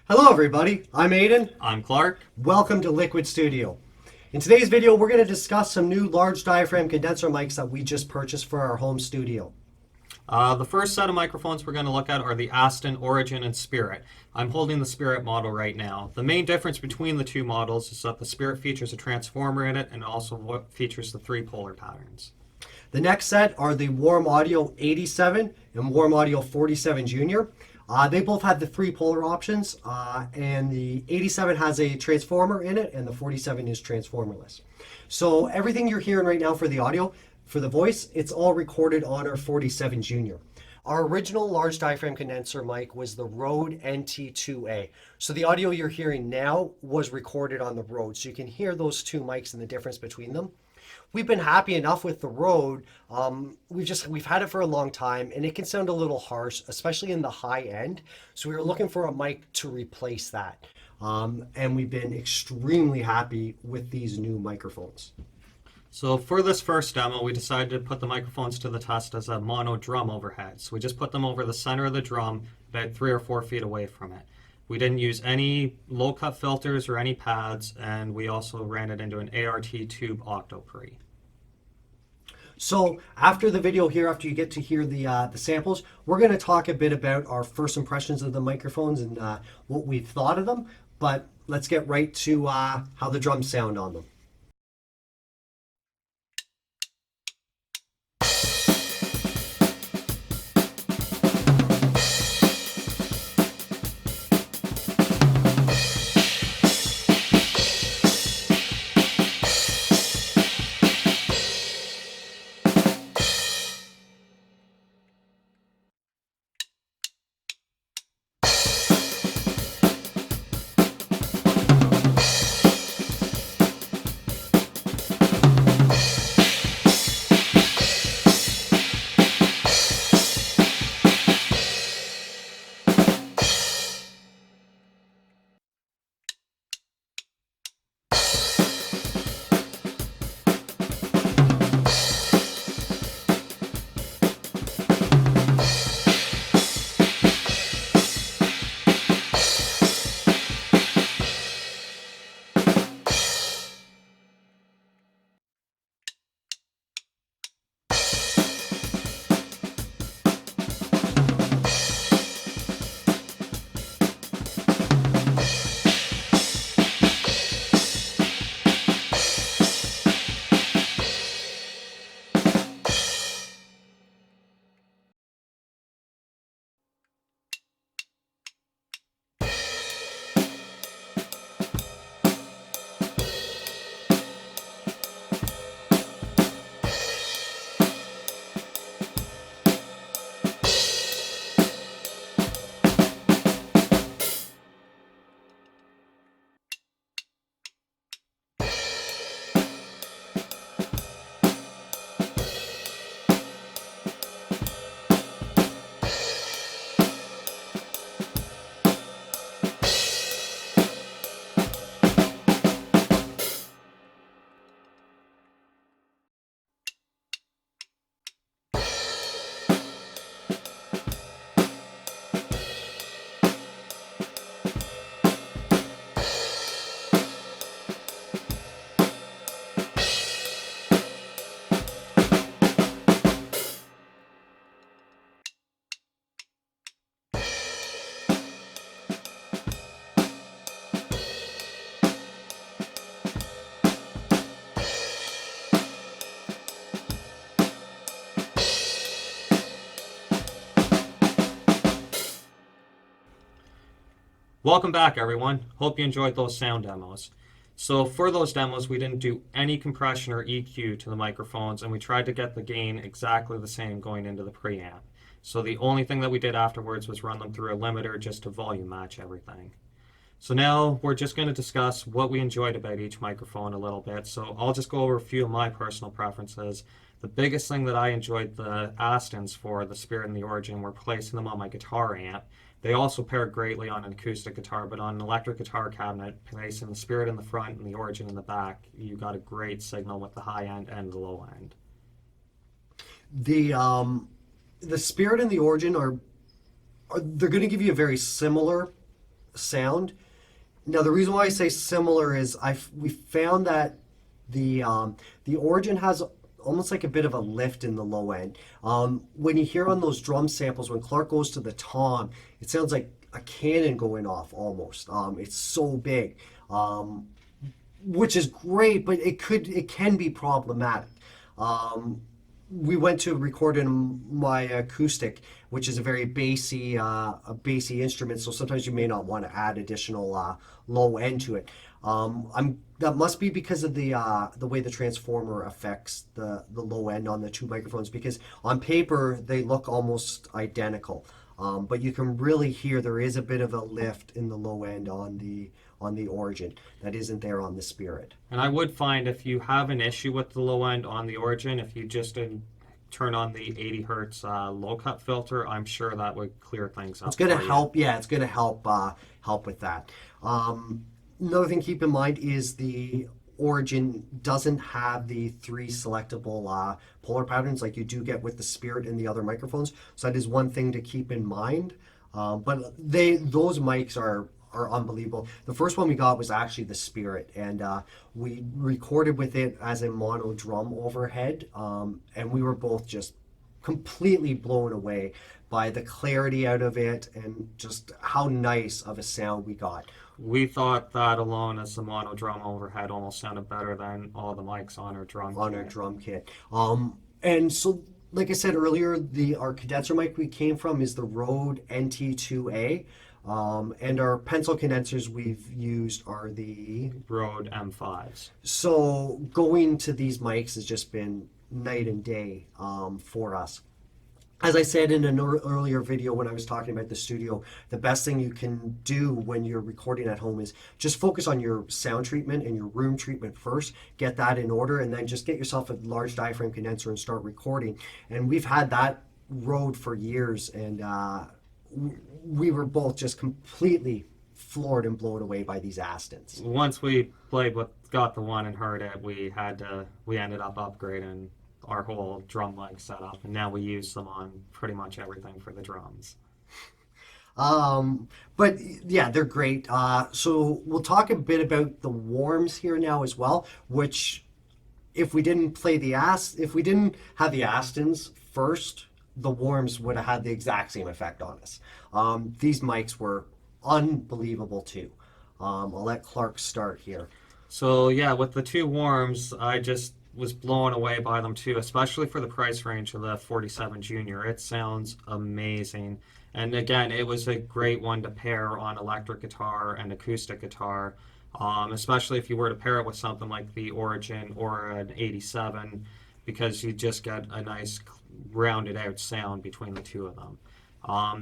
Hello everybody, I'm Aiden. I'm Clark. Welcome to Liquid Studio. In today's video, we're going to discuss some new large diaphragm condenser mics that we just purchased for our home studio. The first set of microphones we're going to look at are the Aston Origin and Spirit. I'm holding the Spirit model right now. The main difference between the two models is that the Spirit features a transformer in it and also features the three polar patterns. The next set are the Warm Audio 87 and Warm Audio 47jr. They both have the three polar options, and the 87 has a transformer in it, and the 47 is transformerless. So everything you're hearing right now for the audio, for the voice, it's all recorded on our 47jr. Our original large diaphragm condenser mic was the Rode NT2A. So the audio you're hearing now was recorded on the Rode. So you can hear those two mics and the difference between them. We've been happy enough with the Rode. We've had it for a long time, and it can sound a little harsh, especially in the high end. So we were looking for a mic to replace that, and we've been extremely happy with these new microphones. So for this first demo, we decided to put the microphones to the test as a mono drum overhead. So we just put them over the center of the drum, about 3 or 4 feet away from it. We didn't use any low-cut filters or any pads, and we also ran it into an ART tube octo-pre. So after the video here, after you get to hear the samples, we're going to talk a bit about our first impressions of the microphones and what we've thought of them. But let's get right to how the drums sound on them. Welcome back, everyone. Hope you enjoyed those sound demos. So for those demos, we didn't do any compression or EQ to the microphones, and we tried to get the gain exactly the same going into the preamp. So the only thing that we did afterwards was run them through a limiter just to volume match everything. So now we're just going to discuss what we enjoyed about each microphone a little bit. So I'll just go over a few of my personal preferences. The biggest thing that I enjoyed the Astons for, the Spirit and the Origin, were placing them on my guitar amp. They also pair greatly on an acoustic guitar, but on an electric guitar cabinet, placing the Spirit in the front and the Origin in the back, you got a great signal with the high end and the low end. The Spirit and the Origin are they're going to give you a very similar sound. Now, the reason why I say similar is we found that the Origin has almost like a bit of a lift in the low end. When you hear on those drum samples, when Clark goes to the tom, it sounds like a cannon going off almost. It's so big, which is great, but it can be problematic. We went to record in my acoustic, which is a very bassy instrument. So sometimes you may not want to add additional low end to it. That must be because of the way the transformer affects the low end on the two microphones. Because on paper they look almost identical, but you can really hear there is a bit of a lift in the low end on the Origin that isn't there on the Spirit. And I would find if you have an issue with the low end on the Origin, if you just turn on the 80 hertz low cut filter, I'm sure that would clear things up. It's going to help. Yeah, it's going to help with that. Another thing to keep in mind is the Origin doesn't have the 3 selectable polar patterns like you do get with the Spirit and the other microphones. So that is one thing to keep in mind. But those mics are unbelievable. The first one we got was actually the Spirit, and we recorded with it as a mono drum overhead, and we were both just completely blown away by the clarity out of it and just how nice of a sound we got. We thought that alone as the mono drum overhead almost sounded better than all the mics on our drum kit. And so, like I said earlier, our condenser mic we came from is the Rode NT2A. And our pencil condensers we've used are the Rode M5s. So going to these mics has just been night and day for us. As I said in an earlier video when I was talking about the studio, the best thing you can do when you're recording at home is just focus on your sound treatment and your room treatment first, get that in order, and then just get yourself a large diaphragm condenser and start recording. And we've had that Rode for years, and we were both just completely floored and blown away by these Astons. Once we got the one and heard it, we ended up upgrading our whole drum mic setup, and now we use them on pretty much everything for the drums. But yeah, they're great. So we'll talk a bit about the warms here now as well, which if we didn't have the Astons first, the warms would have had the exact same effect on us. These mics were unbelievable too. I'll let Clark start here. So yeah, with the two warms, I just was blown away by them too, especially for the price range of the 47 Junior. It sounds amazing. And again, it was a great one to pair on electric guitar and acoustic guitar, especially if you were to pair it with something like the Origin or an 87, because you just get a nice rounded out sound between the two of them.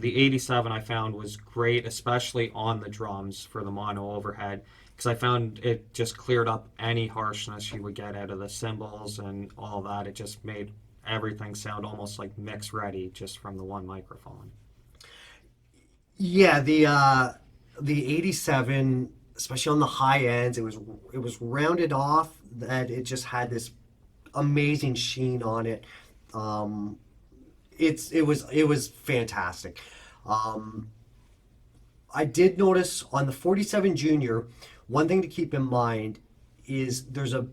The 87 I found was great, especially on the drums for the mono overhead, because I found it just cleared up any harshness you would get out of the cymbals and all that. It just made everything sound almost like mix ready just from the one microphone. Yeah, the 87, especially on the high ends, it was rounded off, that it just had this amazing sheen on it. It was fantastic. I did notice on the 47 Junior, one thing to keep in mind is there's a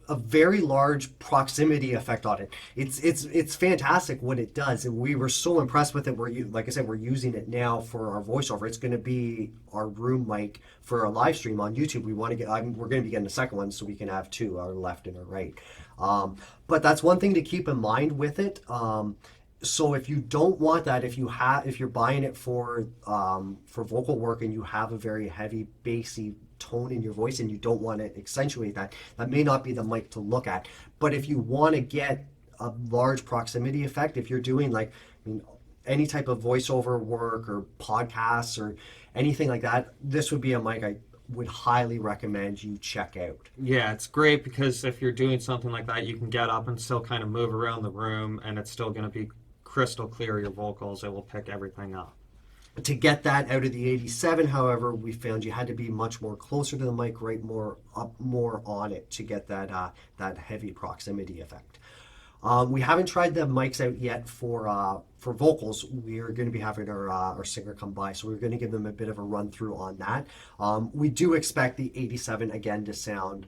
very large proximity effect on it. It's fantastic what it does, and we were so impressed with it. Like I said, we're using it now for our voiceover. It's going to be our room mic for our live stream on YouTube. We're going to be getting a second one so we can have two, our left and our right. But that's one thing to keep in mind with it. So if you don't want that, if you're buying it for vocal work and you have a very heavy bassy tone in your voice and you don't want to accentuate that may not be the mic to look at. But if you want to get a large proximity effect, if you're doing any type of voiceover work or podcasts or anything like that, this would be a mic I would highly recommend you check out. Yeah, it's great because if you're doing something like that, you can get up and still kind of move around the room, and it's still going to be crystal clear, your vocals. It will pick everything up. To get that out of the 87, however, we found you had to be much more closer to the mic, right more on it to get that heavy proximity effect. We haven't tried the mics out yet for vocals. We're going to be having our singer come by, so we're going to give them a bit of a run through on that. We do expect the 87 again to sound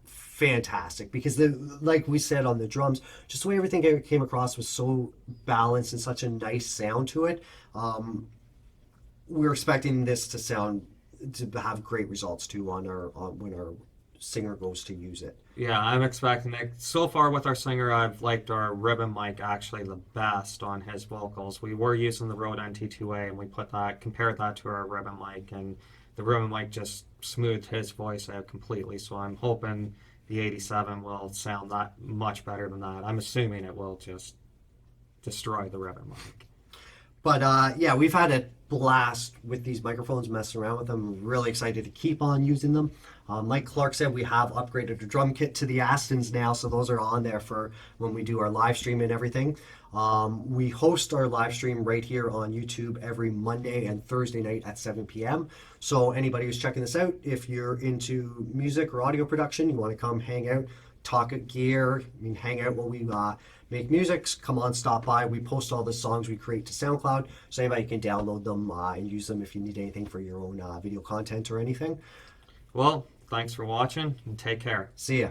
fantastic because like we said on the drums, just the way everything came across was so balanced and such a nice sound to it. We're expecting this to have great results too on when our singer goes to use it. Yeah, I'm expecting it. So far with our singer, I've liked our ribbon mic actually the best on his vocals. We were using the Rode NT2A and we compared that to our ribbon mic, and the ribbon mic just smoothed his voice out completely. So I'm hoping the 87 will sound that much better than that. I'm assuming it will just destroy the ribbon mic. But yeah, we've had a blast with these microphones, messing around with them. Really excited to keep on using them. Like Clark said, we have upgraded the drum kit to the Astons now, so those are on there for when we do our live stream and everything. We host our live stream right here on YouTube every Monday and Thursday night at 7 p.m. So anybody who's checking this out, if you're into music or audio production, you want to come hang out, talk gear, hang out while we make music, come on, stop by. We post all the songs we create to Soundcloud, so anybody can download them and use them if you need anything for your own video content or anything. Well, thanks for watching and take care. See ya.